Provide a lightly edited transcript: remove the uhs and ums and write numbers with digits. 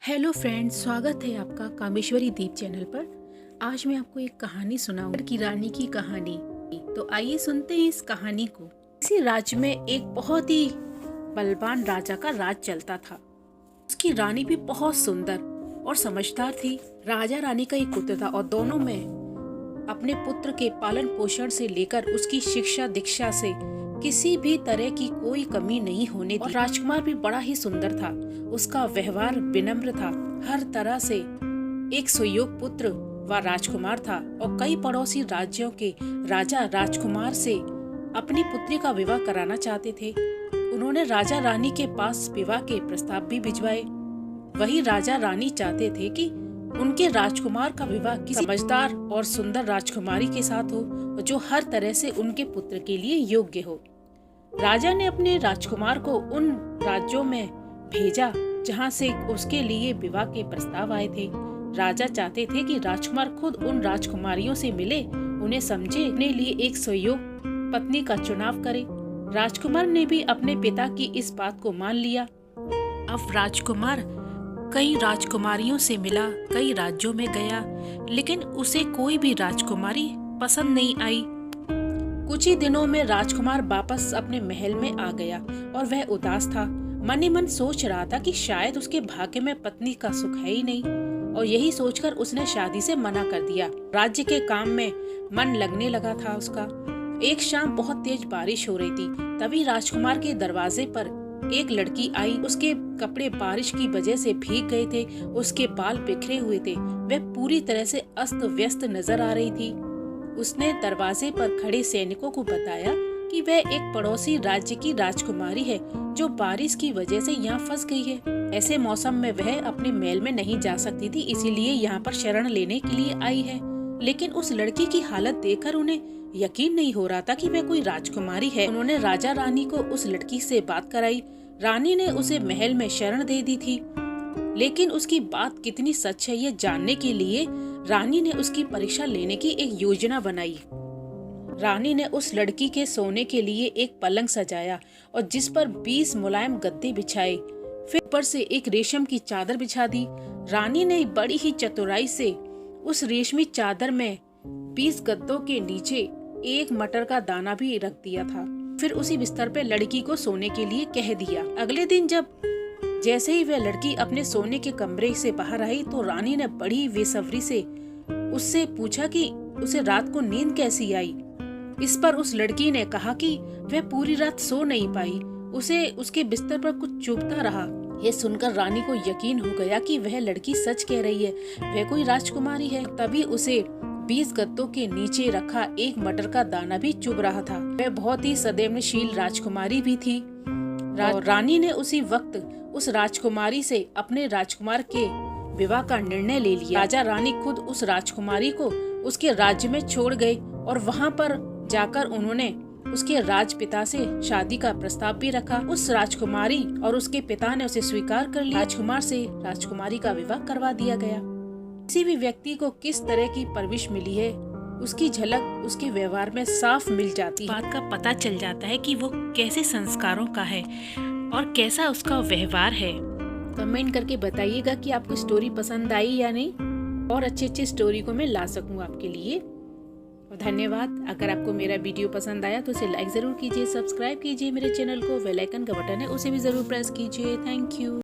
Hello friends, स्वागत है आपका कामेश्वरी दीप चैनल पर। आज मैं आपको एक कहानी सुनाऊंगी की रानी की कहानी। तो आइए सुनते हैं इस कहानी को। इसी राज्य में एक बहुत ही बलवान राजा का राज चलता था। उसकी रानी भी बहुत सुंदर और समझदार थी। राजा रानी का एक पुत्र था और दोनों में अपने पुत्र के पालन पोषण से लेकर उसकी शिक्षा दीक्षा से किसी भी तरह की कोई कमी नहीं होने दी। और राजकुमार भी बड़ा ही सुंदर था। उसका व्यवहार विनम्र था। हर तरह से एक सुयोग्य पुत्र व राजकुमार था और कई पड़ोसी राज्यों के राजा राजकुमार से अपनी पुत्री का विवाह कराना चाहते थे। उन्होंने राजा रानी के पास विवाह के प्रस्ताव भी भिजवाए। वही राजा रानी चाहते थे कि उनके राजकुमार का विवाह किसी समझदार और सुंदर राजकुमारी के साथ हो जो हर तरह से उनके पुत्र के लिए योग्य हो। राजा ने अपने राजकुमार को उन राज्यों में भेजा जहां से उसके लिए विवाह के प्रस्ताव आए थे। राजा चाहते थे कि राजकुमार खुद उन राजकुमारियों से मिले, उन्हें समझे, अपने लिए एक सुयोग्य पत्नी का चुनाव करे। राजकुमार ने भी अपने पिता की इस बात को मान लिया। अब राजकुमार कई राजकुमारियों से मिला, कई राज्यों में गया, लेकिन उसे कोई भी राजकुमारी पसंद नहीं आई। कुछ ही दिनों में राजकुमार वापस अपने महल में आ गया और वह उदास था। मन ही मन सोच रहा था कि शायद उसके भाग्य में पत्नी का सुख है ही नहीं, और यही सोचकर उसने शादी से मना कर दिया। राज्य के काम में मन लगने लगा था उसका। एक शाम बहुत तेज बारिश हो रही थी। तभी राजकुमार के दरवाजे पर एक लड़की आई। उसके कपड़े बारिश की वजह से भीग गए थे, उसके बाल बिखरे हुए थे, वह पूरी तरह से अस्त व्यस्त नजर आ रही थी। उसने दरवाजे पर खड़े सैनिकों को बताया कि वह एक पड़ोसी राज्य की राजकुमारी है जो बारिश की वजह से यहाँ फंस गई है। ऐसे मौसम में वह अपने महल में नहीं जा सकती थी, इसीलिए यहाँ पर शरण लेने के लिए आई है। लेकिन उस लड़की की हालत देखकर उन्हें यकीन नहीं हो रहा था कि वह कोई राजकुमारी है। उन्होंने राजा रानी को उस लड़की से बात कराई। रानी ने उसे महल में शरण दे दी थी, लेकिन उसकी बात कितनी सच है ये जानने के लिए रानी ने उसकी परीक्षा लेने की एक योजना बनाई। रानी ने उस लड़की के सोने के लिए एक पलंग सजाया और जिस पर 20 मुलायम गद्दे बिछाए, फिर ऊपर से एक रेशम की चादर बिछा दी। रानी ने बड़ी ही चतुराई से उस रेशमी चादर में 20 गद्दों के नीचे एक मटर का दाना भी रख दिया था। फिर उसी बिस्तर पे लड़की को सोने के लिए कह दिया। अगले दिन जैसे ही वह लड़की अपने सोने के कमरे से बाहर आई तो रानी ने बड़ी बेसब्री से उससे पूछा कि उसे रात को नींद कैसी आई। इस पर उस लड़की ने कहा कि वह पूरी रात सो नहीं पाई, उसे उसके बिस्तर पर कुछ चुभता रहा। यह सुनकर रानी को यकीन हो गया कि वह लड़की सच कह रही है, वह कोई राजकुमारी है। तभी उसे 20 गद्दों के नीचे रखा एक मटर का दाना भी चुभ रहा था। वह बहुत ही संवेदनशील राजकुमारी भी थी। रानी ने उसी वक्त उस राजकुमारी से अपने राजकुमार के विवाह का निर्णय ले लिया। राजा रानी खुद उस राजकुमारी को उसके राज्य में छोड़ गए और वहां पर जाकर उन्होंने उसके राजपिता से शादी का प्रस्ताव भी रखा। उस राजकुमारी और उसके पिता ने उसे स्वीकार कर लिया। राजकुमार से राजकुमारी का विवाह करवा दिया गया। किसी भी व्यक्ति को किस तरह की परवरिश मिली है उसकी झलक उसके व्यवहार में साफ मिल जाती है। बात का पता चल जाता है कि वो कैसे संस्कारों का है और कैसा उसका व्यवहार है। कमेंट करके बताइएगा कि आपको स्टोरी पसंद आई या नहीं, और अच्छी स्टोरी को मैं ला सकूं आपके लिए। और धन्यवाद। अगर आपको मेरा वीडियो पसंद आया तो इसे लाइक जरूर कीजिए, सब्सक्राइब कीजिए मेरे चैनल को, बेल आइकन का बटन है उसे भी जरूर प्रेस कीजिए। Thank you.